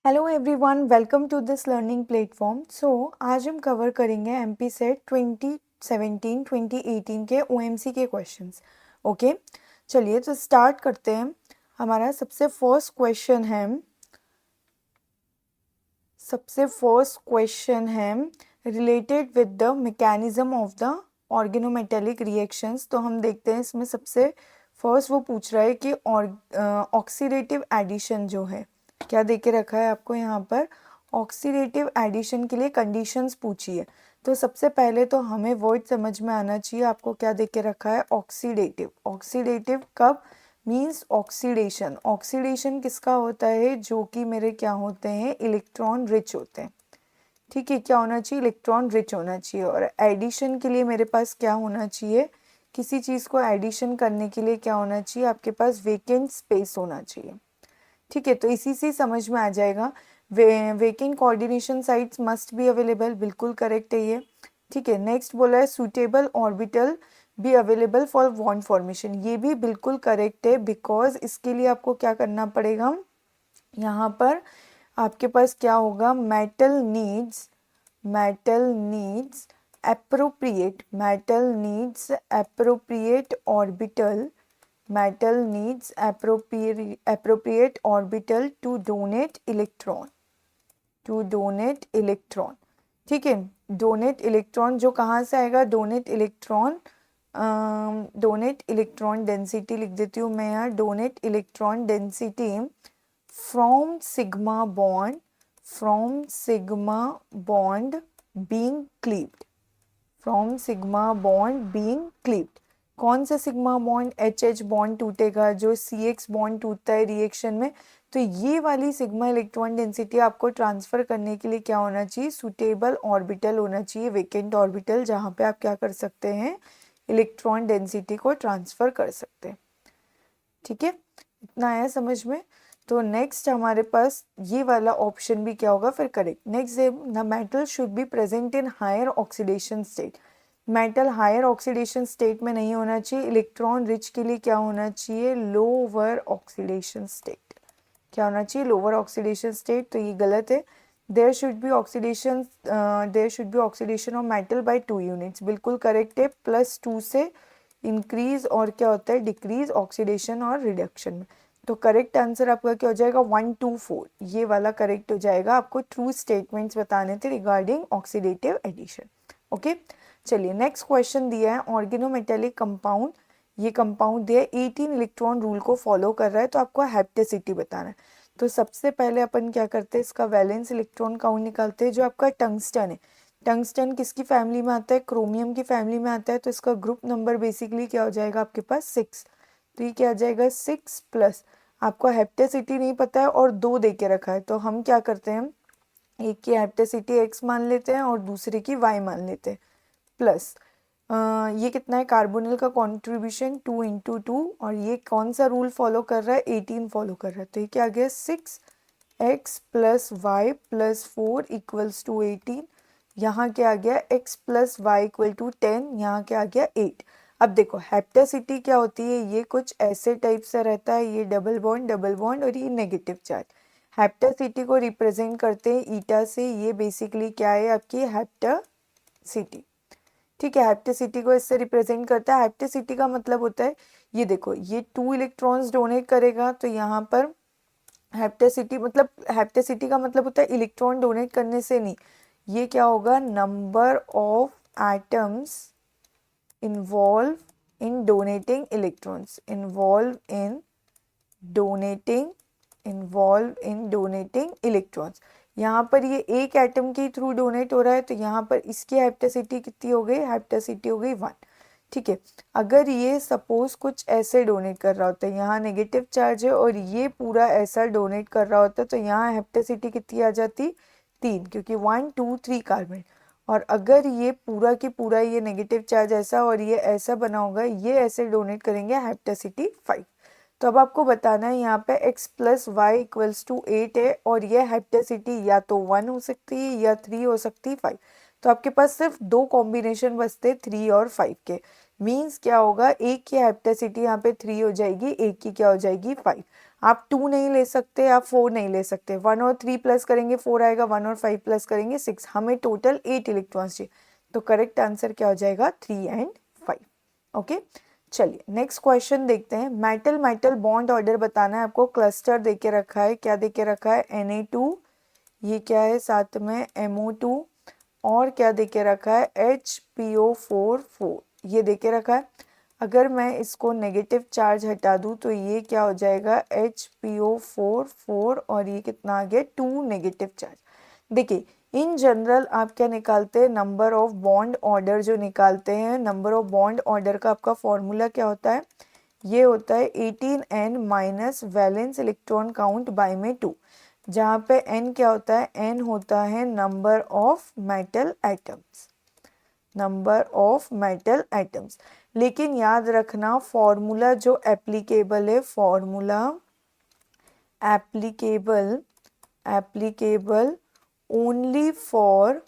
Hello everyone, welcome to this learning platform. आज हम cover करेंगे एमपी सेट 2017 2018 के ओएमसी के क्वेश्चंस। ओके, चलिए तो स्टार्ट करते हैं। हमारा सबसे फर्स्ट क्वेश्चन है related with the mechanism of the organometallic reactions. तो हम देखते हैं इसमें सबसे फर्स्ट वो पूछ रहा है कि ऑक्सीडेटिव एडिशन जो है, क्या दे के रखा है आपको यहाँ पर, ऑक्सीडेटिव एडिशन के लिए कंडीशंस पूछी है। तो सबसे पहले तो हमें वर्ड समझ में आना चाहिए आपको क्या दे के रखा है, ऑक्सीडेटिव। ऑक्सीडेटिव कब मीन्स ऑक्सीडेशन। ऑक्सीडेशन किसका होता है, जो कि मेरे क्या होते हैं, इलेक्ट्रॉन रिच होते हैं। ठीक है, क्या होना चाहिए, इलेक्ट्रॉन रिच होना चाहिए। और एडिशन के लिए मेरे पास क्या होना चाहिए, किसी चीज़ को एडिशन करने के लिए क्या होना चाहिए, आपके पास वेकेंट स्पेस होना चाहिए। ठीक है, तो इसी से समझ में आ जाएगा। Vacant coordination sites must be available, बिल्कुल करेक्ट है ये। ठीक है, नेक्स्ट बोला है suitable orbital be available for bond formation, ये भी बिल्कुल करेक्ट है। बिकॉज इसके लिए आपको क्या करना पड़ेगा, यहाँ पर आपके पास क्या होगा, metal needs appropriate orbital to donate electron। ठीक है, डोनेट इलेक्ट्रॉन जो कहाँ से आएगा, डोनेट इलेक्ट्रॉन डेंसिटी लिख देती हूँ मैं यहाँ, donate electron density from sigma bond being cleaved, कौन से सिग्मा बॉन्ड, एच बॉन्ड टूटेगा, जो CH बॉन्ड टूटता है रिएक्शन में। तो ये वाली सिग्मा इलेक्ट्रॉन डेंसिटी आपको ट्रांसफर करने के लिए क्या होना चाहिए, सूटेबल ऑर्बिटल होना चाहिए, वेकेंट ऑर्बिटल, जहाँ पे आप क्या कर सकते हैं, इलेक्ट्रॉन डेंसिटी को ट्रांसफर कर सकते हैं। ठीक है, इतना आया समझ में। तो नेक्स्ट हमारे पास ये वाला ऑप्शन भी क्या होगा फिर करेक्ट। नेक्स्ट है the metal should be present in higher oxidation state. Metal higher oxidation state में नहीं होना चाहिए, इलेक्ट्रॉन रिच के लिए क्या होना चाहिए, लोअर ऑक्सीडेशन स्टेट। क्या होना चाहिए, लोअर ऑक्सीडेशन स्टेट, तो ये गलत है। There should be oxidation of metal by 2 units, बिल्कुल करेक्ट है। +2 से इंक्रीज और क्या होता है, डिक्रीज ऑक्सीडेशन और रिडक्शन में। तो करेक्ट आंसर आपका क्या हो जाएगा, 1 2 4, ये वाला करेक्ट हो जाएगा। आपको ट्रू स्टेटमेंट्स बताने थे रिगार्डिंग ऑक्सीडेटिव एडिशन। ओके, चलिए नेक्स्ट क्वेश्चन दिया है, ऑर्गेनोमेटेलिक कंपाउंड, ये कंपाउंड दिया है 18 इलेक्ट्रॉन रूल को फॉलो कर रहा है, तो आपको हैप्टेसिटी बताना है। तो सबसे पहले अपन क्या करते हैं, इसका वैलेंस इलेक्ट्रॉन काउंट निकालते हैं। जो आपका टंगस्टन है, टंगस्टन किसकी फैमिली में आता है, क्रोमियम की फैमिली में आता है। तो इसका ग्रुप नंबर बेसिकली क्या हो जाएगा आपके पास, 6। तो ये क्या आ जाएगा, 6 प्लस, आपको हेप्टेसिटी नहीं पता है और 2 दे के रखा है, तो हम क्या करते हैं, एक की हेप्टेसिटी x मान लेते हैं और दूसरे की y मान लेते हैं। प्लस ये कितना है, कार्बोनिल का कॉन्ट्रीब्यूशन 2 × 2, और ये कौन सा रूल फॉलो कर रहा है, 18 फॉलो कर रहा है। तो ये क्या आ गया, 6x + y + 4 = 18। यहाँ क्या आ गया, x + y = 10, यहाँ क्या आ गया 8। अब देखो हेप्टेसिटी क्या होती है, ये कुछ ऐसे टाइप से रहता है, ये डबल बॉन्ड और ये नेगेटिव चार्ज। हेप्टेसिटी को रिप्रेजेंट करते हैं ईटा से, ये बेसिकली क्या है आपकी हेप्टेसिटी। ठीक है, हेप्टेसिटी को इससे रिप्रेजेंट करता है। हेप्टेसिटी का मतलब होता है, ये देखो ये 2 इलेक्ट्रॉन्स डोनेट करेगा, तो यहाँ पर हेप्टेसिटी का मतलब होता है इलेक्ट्रॉन डोनेट करने से नहीं, ये क्या होगा, number of atoms involve in donating electrons, involve in donating electrons. यहाँ पर ये एक एटम के थ्रू डोनेट हो रहा है, तो यहाँ पर इसकी हेप्टेसिटी कितनी हो गई, हेप्टेसिटी हो गई 1। ठीक है, अगर ये सपोज कुछ ऐसे डोनेट कर रहा होता है, यहाँ नेगेटिव चार्ज है और ये पूरा ऐसा डोनेट कर रहा होता है, तो यहाँ हेप्टेसिटी कितनी आ जाती, 3, क्योंकि 1 2 3 कार्बन। और अगर ये पूरा की पूरा ये नेगेटिव चार्ज ऐसा और ये ऐसा बना होगा, ये ऐसे डोनेट करेंगे, हेप्टेसिटी 5। तो अब आपको बताना है यहाँ पे x + y = 8 है, और ये हेप्टेसिटी या तो 1 हो सकती है या 3 हो सकती है, 5। तो आपके पास सिर्फ 2 कॉम्बिनेशन बचते 3 और 5 के। मीन्स क्या होगा, एक की हेप्टेसिटी यहाँ पे 3 हो जाएगी, एक की क्या हो जाएगी 5। आप 2 नहीं ले सकते, आप 4 नहीं ले सकते। 1 और 3 प्लस करेंगे 4 आएगा, 1 और 5 प्लस करेंगे 6, हमें टोटल 8 इलेक्ट्रॉन्स चाहिए। तो करेक्ट आंसर क्या हो जाएगा 3 एंड 5। ओके, चलिए नेक्स्ट क्वेश्चन देखते हैं। मेटल मेटल बॉन्ड ऑर्डर बताना है आपको। क्लस्टर देके रखा है, क्या देके रखा है Na2, ये क्या है साथ में MO2, और क्या देके रखा है HPO4 ये देके रखा है। अगर मैं इसको नेगेटिव चार्ज हटा दूं तो ये क्या हो जाएगा HPO4 और ये कितना आ गया 2 नेगेटिव चार्ज। देखिए इन जनरल आप क्या निकालते हैं, नंबर ऑफ बॉन्ड ऑर्डर जो निकालते हैं, नंबर ऑफ बॉन्ड ऑर्डर का आपका फॉर्मूला क्या होता है, ये होता है 18n minus valence electron count by में 2, जहाँ पे n क्या होता है, n होता है number of metal atoms, number of metal atoms. लेकिन याद रखना फॉर्मूला जो एप्लीकेबल है, formula applicable only for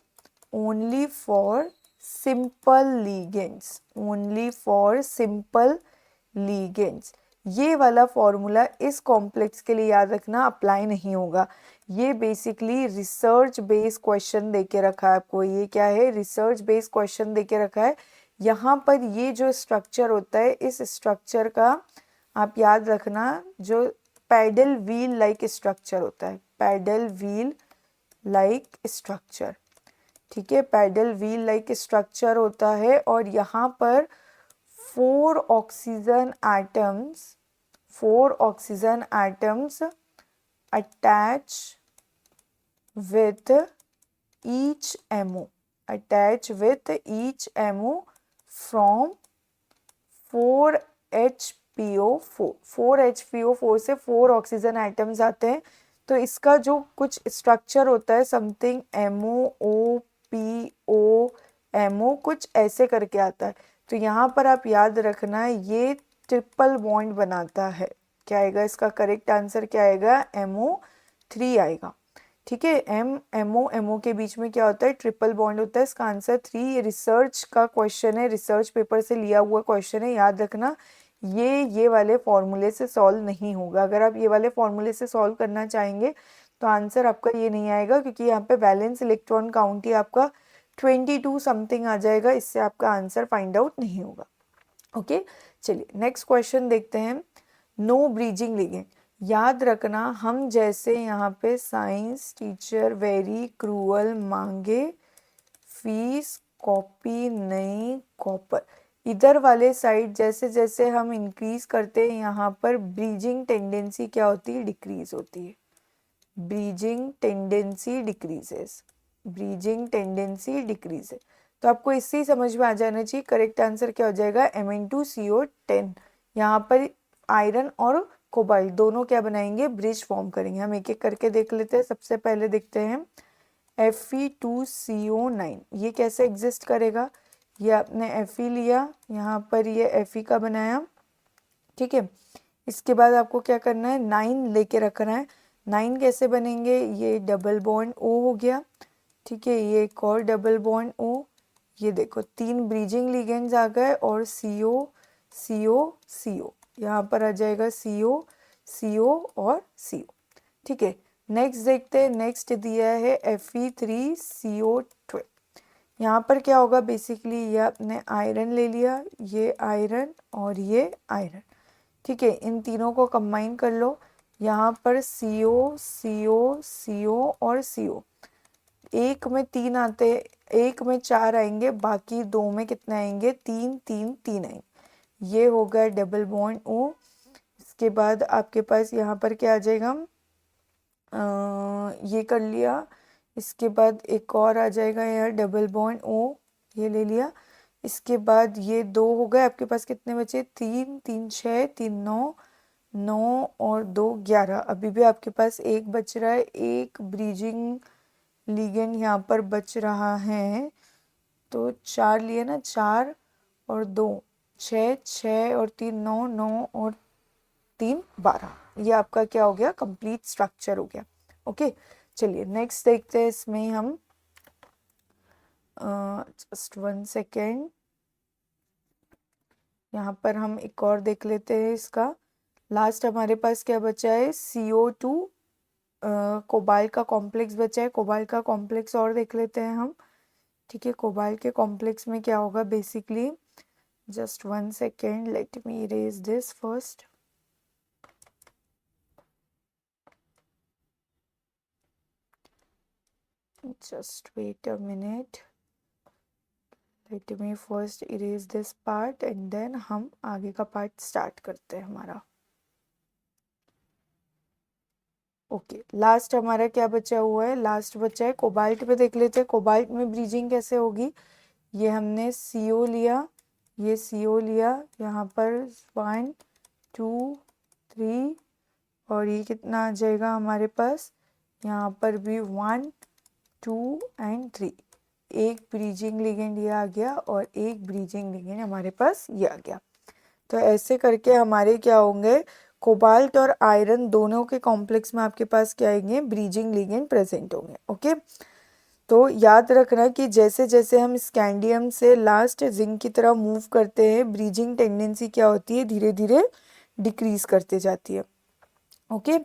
simple ligands, only for simple ligands। ये वाला फॉर्मूला इस कॉम्प्लेक्स के लिए याद रखना अप्लाई नहीं होगा। ये बेसिकली रिसर्च बेस्ड क्वेश्चन देके रखा है आपको। ये क्या है, रिसर्च बेस्ड क्वेश्चन देके रखा है। यहाँ पर ये जो स्ट्रक्चर होता है, इस स्ट्रक्चर का आप याद रखना, जो पैडल व्हील लाइक स्ट्रक्चर होता है, पैडल व्हील लाइक स्ट्रक्चर, ठीक है, पैडल व्हील लाइक स्ट्रक्चर होता है। और यहाँ पर 4 oxygen atoms attach with each MO from 4HPO4 से 4 ऑक्सीजन एटम्स आते हैं। तो इसका जो कुछ स्ट्रक्चर होता है समथिंग MOOPO कुछ ऐसे करके आता है। तो यहाँ पर आप याद रखना ये ट्रिपल बॉन्ड बनाता है। क्या आएगा इसका करेक्ट आंसर, क्या आएगा MO3 आएगा। ठीक है, MO के बीच में क्या होता है, ट्रिपल बॉन्ड होता है। इसका आंसर 3। ये रिसर्च का क्वेश्चन है, रिसर्च पेपर से लिया हुआ क्वेश्चन है, याद रखना। ये वाले फॉर्मूले से सॉल्व नहीं होगा। अगर आप ये वाले फॉर्मूले से सॉल्व करना चाहेंगे तो आंसर आपका ये नहीं आएगा, क्योंकि यहाँ पे वैलेंस इलेक्ट्रॉन काउंट ही आपका 22 समथिंग आ जाएगा। इससे आपका आंसर फाइंड आउट नहीं होगा। ओके, चलिए नेक्स्ट क्वेश्चन देखते हैं। नो ब्रीजिंग लिगेंड, याद रखना हम जैसे यहाँ पे साइंस टीचर वेरी क्रूअल मांगे फीस कॉपी नहीं कॉपर, इधर वाले साइड जैसे जैसे हम इंक्रीज करते हैं यहाँ पर ब्रीजिंग टेंडेंसी क्या होती है, डिक्रीज होती है। Bridging tendency decreases, bridging tendency decrease है। तो आपको इससे ही समझ में आ जाना चाहिए करेक्ट आंसर क्या हो जाएगा Mn2CO10। यहाँ पर आयरन और कोबाल्ट दोनों क्या बनाएंगे, ब्रिज फॉर्म करेंगे। हम एक एक करके देख लेते हैं। सबसे पहले देखते हैं Fe2CO9, ये कैसे एग्जिस्ट करेगा। ये आपने Fe लिया, यहाँ पर ये Fe का बनाया, ठीक है। इसके बाद आपको क्या करना है, 9 लेके रखना है। 9 कैसे बनेंगे, ये डबल बॉन्ड O हो गया, ठीक है, ये एक और डबल बॉन्ड O, ये देखो 3 ब्रीजिंग लिगेंड्स आ गए, और CO CO CO, यहाँ पर आ जाएगा CO CO और CO, ठीक है। नेक्स्ट देखते हैं, नेक्स्ट दिया है Fe3CO12। यहाँ पर क्या होगा, बेसिकली ये आपने आयरन ले लिया, ये आयरन और ये आयरन, ठीक है। इन तीनों को कंबाइन कर लो। यहाँ पर CO CO CO और CO, एक में 3 आते, एक में 4 आएंगे, बाकी 2 में कितने आएंगे, 3 3 3 आएंगे। ये हो गया डबल बॉन्ड O। इसके बाद आपके पास यहाँ पर क्या आ जाएगा, ये कर लिया। इसके बाद एक और आ जाएगा यहाँ डबल बॉन्ड O, ये ले लिया। इसके बाद ये 2 हो गए, आपके पास कितने बचे, 3 3 6 3 9 9 और 2 11। अभी भी आपके पास एक बच रहा है, एक ब्रीजिंग लिगेंड यहाँ पर बच रहा है। तो 4 लिए ना, 4 और 2 6 6 और 3 9 9 और 3 12, ये आपका क्या हो गया, कंप्लीट स्ट्रक्चर हो गया। ओके, चलिए नेक्स्ट देखते हैं। इसमें हम जस्ट 1 सेकेंड, यहाँ पर हम एक और देख लेते हैं इसका लास्ट हमारे पास क्या बचा है, CO2 कोबाल्ट का कॉम्प्लेक्स बचा है। कोबाल्ट का कॉम्प्लेक्स और देख लेते हैं हम। ठीक है, कोबाल्ट के कॉम्प्लेक्स में क्या होगा basically, just 1 second, let me erase this first. just wait a minute, let me first erase this part and then हम आगे का पार्ट स्टार्ट करते हैं हमारा। ओके, लास्ट हमारा क्या बचा हुआ है, लास्ट बचा है कोबाल्ट पे देख लेते हैं। कोबाल्ट में ब्रीजिंग कैसे होगी, ये हमने CO लिया, ये CO लिया, यहाँ पर 1 2 3 और ये कितना आ जाएगा हमारे पास, यहाँ पर भी 1 2 एंड 3। एक ब्रीजिंग लिगेंड ये आ गया और एक ब्रीजिंग लिगेंड हमारे पास ये आ गया। तो ऐसे करके हमारे क्या होंगे, कोबाल्ट और आयरन दोनों के कॉम्प्लेक्स में आपके पास क्या आएंगे, ब्रीजिंग लिगेंड प्रेजेंट होंगे। ओके, तो याद रखना कि जैसे जैसे हम स्कैंडियम से लास्ट जिंक की तरह मूव करते हैं, ब्रीजिंग टेंडेंसी क्या होती है, धीरे धीरे डिक्रीज करते जाती है। ओके,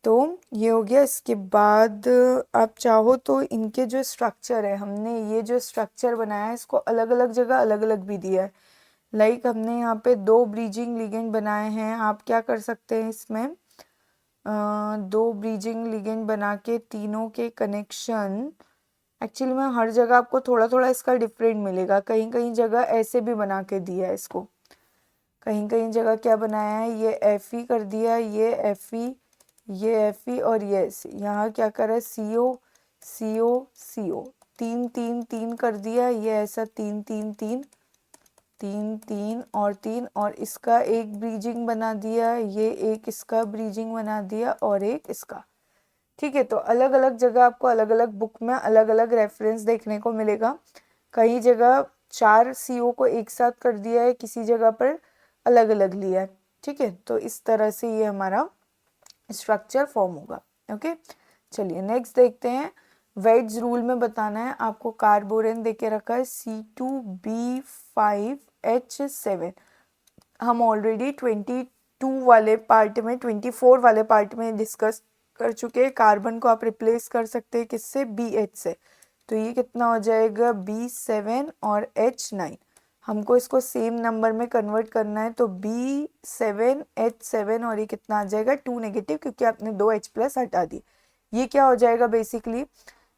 तो ये हो गया। इसके बाद आप चाहो तो इनके जो स्ट्रक्चर है, हमने ये जो स्ट्रक्चर बनाया है इसको अलग अलग जगह अलग अलग भी दिया है। लाइक हमने यहाँ पे 2 ब्रीजिंग लिगेंड बनाए हैं, आप क्या कर सकते हैं इसमें, 2 ब्रीजिंग लिगेंड बना के तीनों के कनेक्शन, एक्चुअली में हर जगह आपको थोड़ा थोड़ा इसका डिफरेंट मिलेगा। कहीं कहीं जगह ऐसे भी बना के दिया है इसको, कहीं कहीं जगह क्या बनाया है, ये Fe कर दिया, ये Fe, ये Fe और ये S। यहाँ क्या करा है, CO CO CO, 3 3 3 कर दिया, ये ऐसा 3 3 3 3 3 और 3, और इसका एक ब्रीजिंग बना दिया, ये एक इसका ब्रीजिंग बना दिया और एक इसका। ठीक है, तो अलग अलग जगह आपको अलग अलग बुक में अलग अलग रेफरेंस देखने को मिलेगा। कई जगह 4 CO को एक साथ कर दिया है, किसी जगह पर अलग अलग लिया है। ठीक है, तो इस तरह से ये हमारा स्ट्रक्चर फॉर्म होगा। ओके, चलिए नेक्स्ट देखते हैं। वेड्स रूल में बताना है आपको, कार्बोरेन देके रखा है C2B5H7। हम ऑलरेडी 22 वाले पार्ट में, 24 वाले पार्ट में डिस्कस कर चुके हैं। कार्बन को आप रिप्लेस कर सकते हैं किससे, BH से। तो ये कितना हो जाएगा, B7 और H9। हमको इसको सेम नंबर में कन्वर्ट करना है, तो B7H7 और ये कितना आ जाएगा, 2 नेगेटिव, क्योंकि आपने 2 H+ हटा दी। ये क्या हो जाएगा बेसिकली,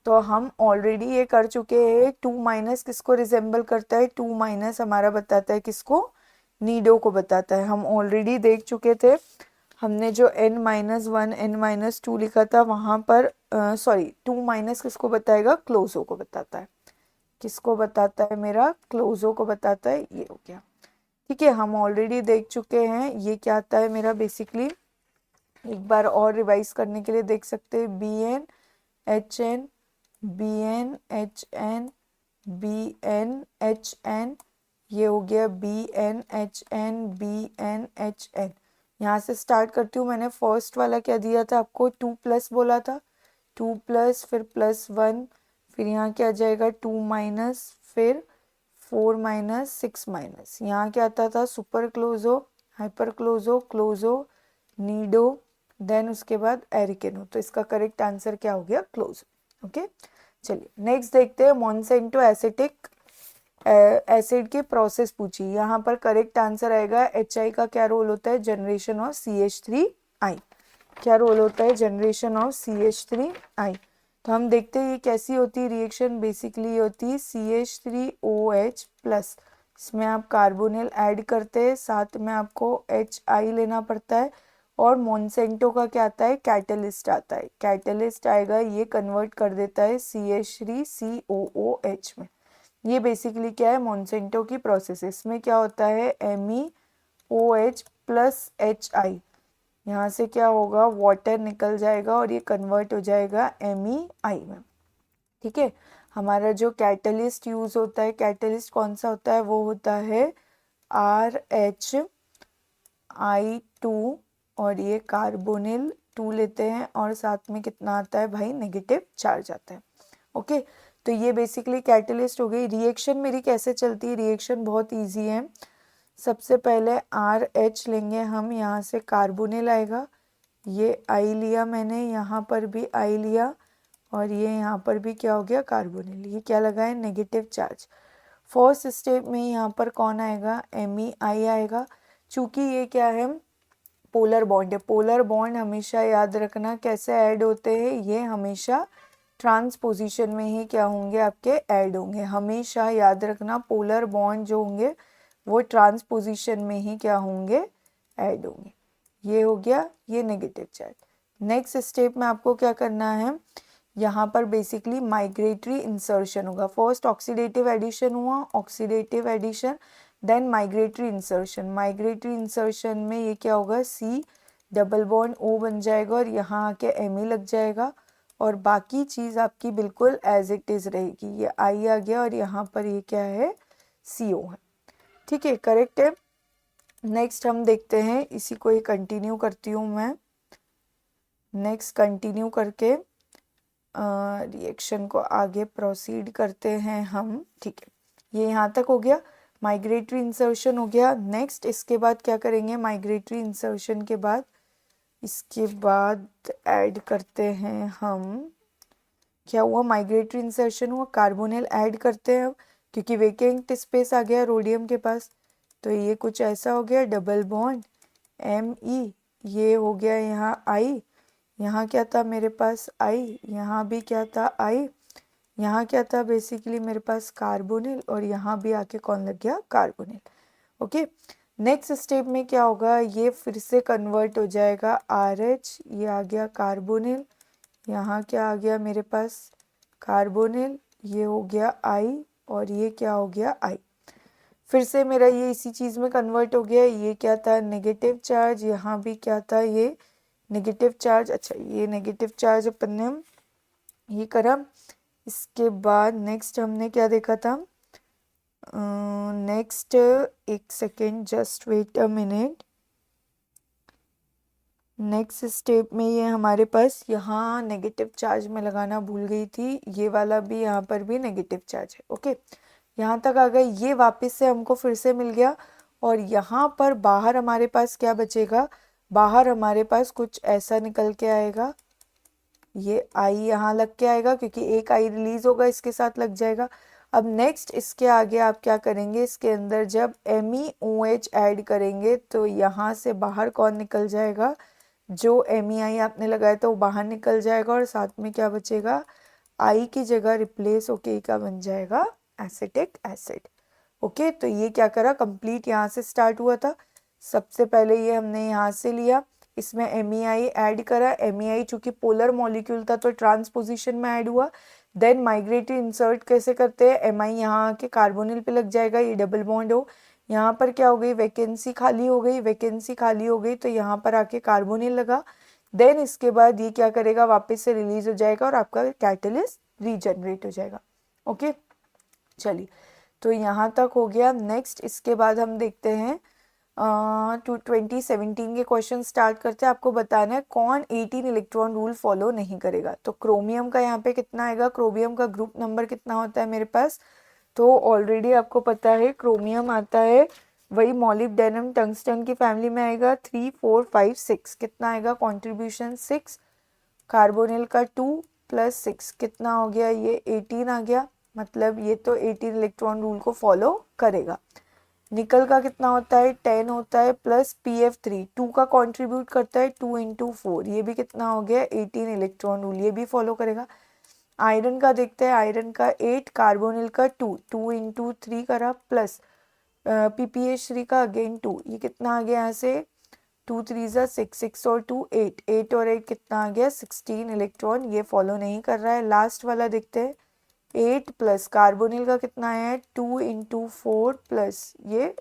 तो हम ऑलरेडी ये कर चुके हैं। 2- किसको रिजेंबल करता है, 2- हमारा बताता है किसको, नीडो को बताता है। हम ऑलरेडी देख चुके थे, हमने जो N-1 N-2 लिखा था वहां पर, सॉरी 2- किसको बताएगा, क्लोजो को बताता है। किसको बताता है, मेरा क्लोजो को बताता है। ये हो गया। ठीक है, हम ऑलरेडी देख चुके हैं ये क्या आता है मेरा बेसिकली। एक बार और रिवाइज करने के लिए देख सकते हैं, BnHn BnHn BnHn, ये हो गया BnHn BnHn। यहाँ से स्टार्ट करती हूँ। मैंने फर्स्ट वाला क्या दिया था आपको, 2+ बोला था, 2+, फिर +1, फिर यहाँ क्या जाएगा 2-, फिर 4-, 6-। यहाँ क्या आता था, सुपर क्लोजो, हाइपर क्लोजो, क्लोजो, नीडो, देन उसके बाद एरिकेनो। तो इसका करेक्ट आंसर क्या हो गया, क्लोजो। ओके, चलिए नेक्स्ट देखते हैं। मॉन्सेंटो एसिटिक एसिड की प्रोसेस पूछी। यहाँ पर करेक्ट आंसर आएगा HI का क्या रोल होता है, जनरेशन ऑफ CH3I। क्या रोल होता है, जनरेशन ऑफ CH3I। तो हम देखते हैं ये कैसी होती है रिएक्शन। बेसिकली होती है CH3OH+, इसमें आप कार्बोनिल ऐड करते हैं, साथ में आपको HI लेना पड़ता है, और मॉन्सेंटो का क्या आता है, कैटलिस्ट आता है। कैटलिस्ट आएगा, ये कन्वर्ट कर देता है CH3COOH में। ये बेसिकली क्या है, मॉन्सेंटो की प्रोसेस। इसमें क्या होता है, MEOH + HI, यहाँ से क्या होगा, वाटर निकल जाएगा और ये कन्वर्ट हो जाएगा MEI में। ठीक है, हमारा जो कैटलिस्ट यूज होता है, कैटलिस्ट कौन सा होता है, वो होता है RH2, और ये कार्बोनिल 2 लेते हैं, और साथ में कितना आता है भाई, नेगेटिव चार्ज आता है। ओके, तो ये बेसिकली कैटलिस्ट हो गई। रिएक्शन मेरी कैसे चलती है, रिएक्शन बहुत इजी है। सबसे पहले RH लेंगे हम, यहाँ से कार्बोनिल आएगा, ये I लिया मैंने, यहाँ पर भी I लिया और ये यहाँ पर भी क्या हो गया कार्बोनिल, ये क्या लगा है नेगेटिव चार्ज। फर्स्ट स्टेप में यहाँ पर कौन आएगा MEI आएगा। चूँकि ये क्या है पोलर बॉन्ड है, पोलर बॉन्ड हमेशा याद रखना कैसे ऐड होते हैं, ये हमेशा ट्रांसपोजिशन में ही क्या होंगे आपके ऐड होंगे, हमेशा याद रखना पोलर बॉन्ड जो होंगे वो ट्रांसपोजिशन में ही क्या होंगे ऐड होंगे। ये हो गया ये नेगेटिव चार्ज। नेक्स्ट स्टेप में आपको क्या करना है, यहाँ पर बेसिकली माइग्रेटरी इंसर्शन होगा। फर्स्ट ऑक्सीडेटिव एडिशन हुआ, oxidative addition, then migratory insertion. Migratory insertion में ये क्या होगा C डबल बॉन्ड O बन जाएगा और यहाँ आके Me लग जाएगा और बाकी चीज़ आपकी बिल्कुल एज इट इज़ रहेगी। ये I आ गया और यहाँ पर ये क्या है CO है। ठीक है, करेक्ट है। नेक्स्ट हम देखते हैं, इसी को ही कंटिन्यू करती हूँ मैं। नेक्स्ट कंटिन्यू करके रिएक्शन को आगे प्रोसीड करते हैं हम। ठीक है, ये यहाँ तक हो गया, माइग्रेटरी इंसर्शन हो गया। नेक्स्ट इसके बाद क्या करेंगे, माइग्रेटरी इंसर्शन के बाद इसके बाद ऐड करते हैं हम, क्या हुआ माइग्रेटरी इंसर्शन हुआ, कार्बोनिल ऐड करते हैं क्योंकि वेकेंट स्पेस आ गया रोडियम के पास, तो ये कुछ ऐसा हो गया डबल बॉन्ड Me, ये हो गया यहाँ I, यहाँ क्या था मेरे पास I, यहाँ भी क्या था I, यहाँ क्या था बेसिकली मेरे पास कार्बोनिल और यहाँ भी आके कौन लग गया कार्बोनिल। ओके, नेक्स्ट स्टेप में क्या होगा, ये फिर से कन्वर्ट हो जाएगा RH, ये आ गया कार्बोनिल, यहाँ क्या आ गया मेरे पास कार्बोनिल, ये हो गया I और ये क्या हो गया I। फिर से मेरा ये इसी चीज़ में कन्वर्ट हो गया, ये क्या था नेगेटिव चार्ज, यहाँ भी क्या था ये नेगेटिव चार्ज। अच्छा, ये नेगेटिव चार्ज अपन ने ये करा। इसके बाद नेक्स्ट हमने क्या देखा था, नेक्स्ट एक second just wait a minute. Next step में ये हमारे पास यहाँ नेगेटिव चार्ज में लगाना भूल गई थी, ये वाला भी यहाँ पर भी नेगेटिव चार्ज है। ओके, यहाँ तक आ गए, ये वापस से हमको फिर से मिल गया और यहाँ पर बाहर हमारे पास क्या बचेगा, बाहर हमारे पास कुछ ऐसा निकल के आएगा, ये आई यहाँ लग के आएगा क्योंकि एक आई रिलीज होगा इसके साथ लग जाएगा। अब नेक्स्ट इसके आगे आप क्या करेंगे, इसके अंदर जब MEOH ऐड करेंगे तो यहाँ से बाहर कौन निकल जाएगा, जो MEI आपने लगाया था वो बाहर निकल जाएगा और साथ में क्या बचेगा, आई की जगह रिप्लेस होके क्या बन जाएगा एसिटिक एसिड। ओके, तो ये क्या करा कंप्लीट यहाँ से स्टार्ट हुआ था। सबसे पहले ये हमने यहाँ से लिया, इसमें MEI ऐड करा, MEI चूंकि पोलर मॉलिक्यूल था तो ट्रांसपोजिशन में ऐड हुआ। देन माइग्रेटरी इंसर्ट कैसे करते हैं, MI यहाँ आके कार्बोनिल पे लग जाएगा, ये डबल बॉन्ड हो, यहाँ पर क्या हो गई वैकेंसी खाली हो गई, वैकेंसी खाली हो गई तो यहाँ पर आके कार्बोनिल लगा। देन इसके बाद ये क्या करेगा वापस से रिलीज हो जाएगा और आपका कैटलिस्ट रीजनरेट हो जाएगा। ओके, चलिए तो यहाँ तक हो गया। नेक्स्ट इसके बाद हम देखते हैं 2017 के क्वेश्चन स्टार्ट करते हैं। आपको बताना है कौन 18 इलेक्ट्रॉन रूल फॉलो नहीं करेगा। तो क्रोमियम का यहाँ पे कितना आएगा, क्रोमियम का ग्रुप नंबर कितना होता है मेरे पास, तो ऑलरेडी आपको पता है क्रोमियम आता है वही मॉलिब्डेनम टंगस्टन की फैमिली में आएगा 3 4 5 6, कितना आएगा कॉन्ट्रीब्यूशन 6, कार्बोनिल का 2 + 6 कितना हो गया ये 18 आ गया, मतलब ये तो 18 इलेक्ट्रॉन रूल को फॉलो करेगा। निकल का कितना होता है 10 होता है प्लस PF3 2 का कंट्रीब्यूट करता है 2 × 4, ये भी कितना हो गया 18 इलेक्ट्रॉन रूल, ये भी फॉलो करेगा। आयरन का देखते हैं, आयरन का 8, कार्बोनिल का 2 × 3 करा प्लस PPH3 का अगेन 2, ये कितना आ गया यहाँ से 2 3 6 6 और 2 8, 8 और 8 कितना आ गया 16 इलेक्ट्रॉन, ये फॉलो नहीं कर रहा है। लास्ट वाला देखते हैं 8 प्लस कार्बोनिल का कितना आया है 2 × 4 प्लस ये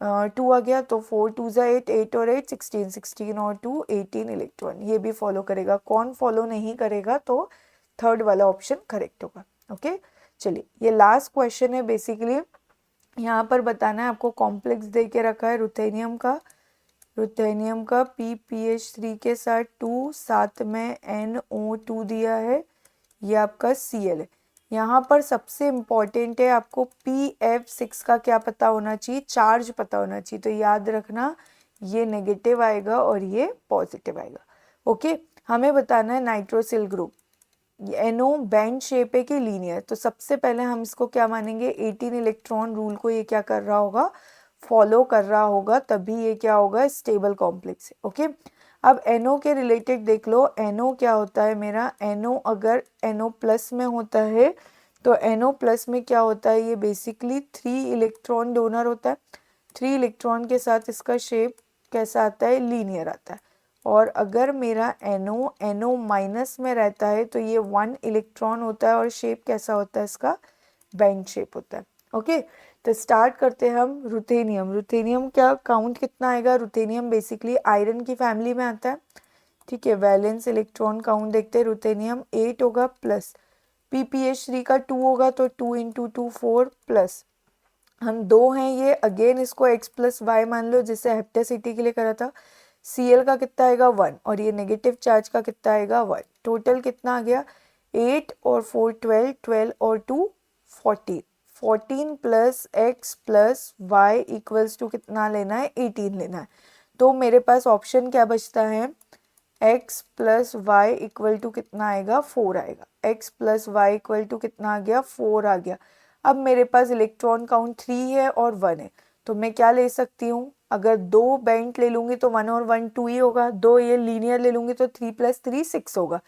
2 आ गया, तो 4 2 8, 8 और 8 16, 16 और 2 18 इलेक्ट्रॉन, ये भी फॉलो करेगा। कौन फॉलो नहीं करेगा, तो थर्ड वाला ऑप्शन करेक्ट होगा। ओके, चलिए ये लास्ट क्वेश्चन है। बेसिकली यहाँ पर बताना है आपको, कॉम्प्लेक्स दे के रखा है रुथेनियम का, रुथेनियम का PPH3 के साथ 2, साथ में NO2 दिया है, ये आपका Cl है। यहाँ पर सबसे इम्पॉर्टेंट है आपको PF6 का क्या पता होना चाहिए, चार्ज पता होना चाहिए। तो याद रखना ये नेगेटिव आएगा और ये पॉजिटिव आएगा। ओके, हमें बताना है nitrosyl group NO band shape है कि लीनियर। तो सबसे पहले हम इसको क्या मानेंगे, 18 इलेक्ट्रॉन रूल को ये क्या कर रहा होगा, फॉलो कर रहा होगा, तभी ये क्या होगा, स्टेबल कॉम्प्लेक्स है। ओके, अब NO के रिलेटेड देख लो, NO क्या होता है मेरा, NO अगर NO प्लस में होता है तो NO प्लस में क्या होता है, ये बेसिकली 3 इलेक्ट्रॉन डोनर होता है। 3 इलेक्ट्रॉन के साथ इसका शेप कैसा आता है, लीनियर आता है। और अगर मेरा NO माइनस में रहता है तो ये 1 इलेक्ट्रॉन होता है और शेप कैसा होता है इसका, बैंड शेप होता है। ओके, तो स्टार्ट करते हैं हम रुथेनियम। रुथेनियम क्या काउंट कितना आएगा, रुथेनियम बेसिकली आयरन की फैमिली में आता है। ठीक है, वैलेंस इलेक्ट्रॉन काउंट देखते हैं, रुथेनियम 8 होगा प्लस PPH3 का 2 होगा तो 2 × 2 4 प्लस हम 2 हैं ये, अगेन इसको x + y मान लो जैसे हेप्टेसिटी के लिए करा था। Cl का कितना आएगा 1 और ये नेगेटिव चार्ज का कितना आएगा 1। टोटल कितना आ गया 8 और 4 12, 12 और 2 14, 14 + x + y इक्वल्स टू कितना लेना है, 18 लेना है। तो मेरे पास ऑप्शन क्या बचता है, x + y इक्वल टू कितना आएगा 4 आएगा। x + y इक्वल टू कितना आ गया 4 आ गया। अब मेरे पास इलेक्ट्रॉन काउंट 3 है और 1 है, तो मैं क्या ले सकती हूँ, अगर 2 बैंड ले लूँगी तो 1 और 1 2 ही होगा, 2 ये लीनियर ले लूँगी तो 3 + 3 6 होगा।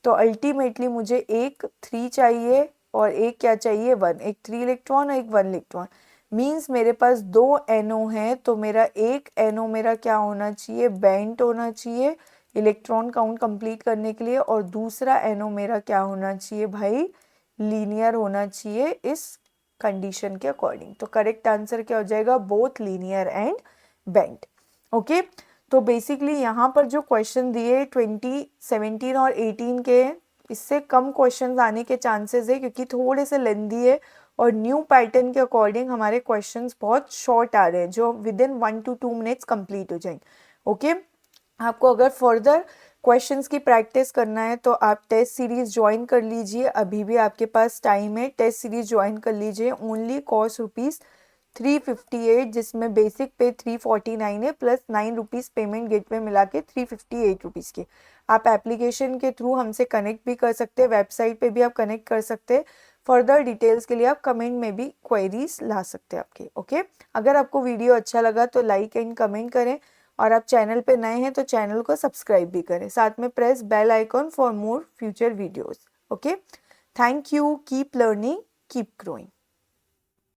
तो अल्टीमेटली मुझे एक 3 चाहिए और एक क्या चाहिए 1, एक 3 इलेक्ट्रॉन और एक 1 इलेक्ट्रॉन। मीन्स मेरे पास 2 NO है तो मेरा एक NO मेरा क्या होना चाहिए, बैंड होना चाहिए इलेक्ट्रॉन काउंट कंप्लीट करने के लिए, और दूसरा NO मेरा क्या होना चाहिए भाई, लीनियर होना चाहिए इस कंडीशन के अकॉर्डिंग। तो करेक्ट आंसर क्या हो जाएगा, both linear and bent. Okay, तो बेसिकली यहाँ पर जो क्वेश्चन दिए 20, 17 और 18 के, इससे कम क्वेश्चंस आने के चांसेस है क्योंकि थोड़े से लेंदी है और न्यू पैटर्न के अकॉर्डिंग हमारे क्वेश्चंस बहुत शॉर्ट आ रहे हैं जो विदिन 1 to 2 मिनट्स कंप्लीट हो जाएंगे। ओके, आपको अगर फर्दर क्वेश्चंस की प्रैक्टिस करना है तो आप टेस्ट सीरीज ज्वाइन कर लीजिए, अभी भी आपके पास टाइम है, टेस्ट सीरीज ज्वाइन कर लीजिए। ओनली कॉस्ट ₹358, जिसमें बेसिक पे 349 है प्लस 9 रुपीज़ पेमेंट गेटवे मिला के 358 रुपीज़ के। आप एप्लीकेशन के थ्रू हमसे कनेक्ट भी कर सकते हैं, वेबसाइट पे भी आप कनेक्ट कर सकते हैं। फर्दर डिटेल्स के लिए आप कमेंट में भी क्वेरीज ला सकते हैं आपके। ओके, अगर आपको वीडियो अच्छा लगा तो लाइक एंड कमेंट करें, और आप चैनल पे नए हैं तो चैनल को सब्सक्राइब भी करें, साथ में press bell icon for more future videos. Okay, thank you, keep learning, keep growing.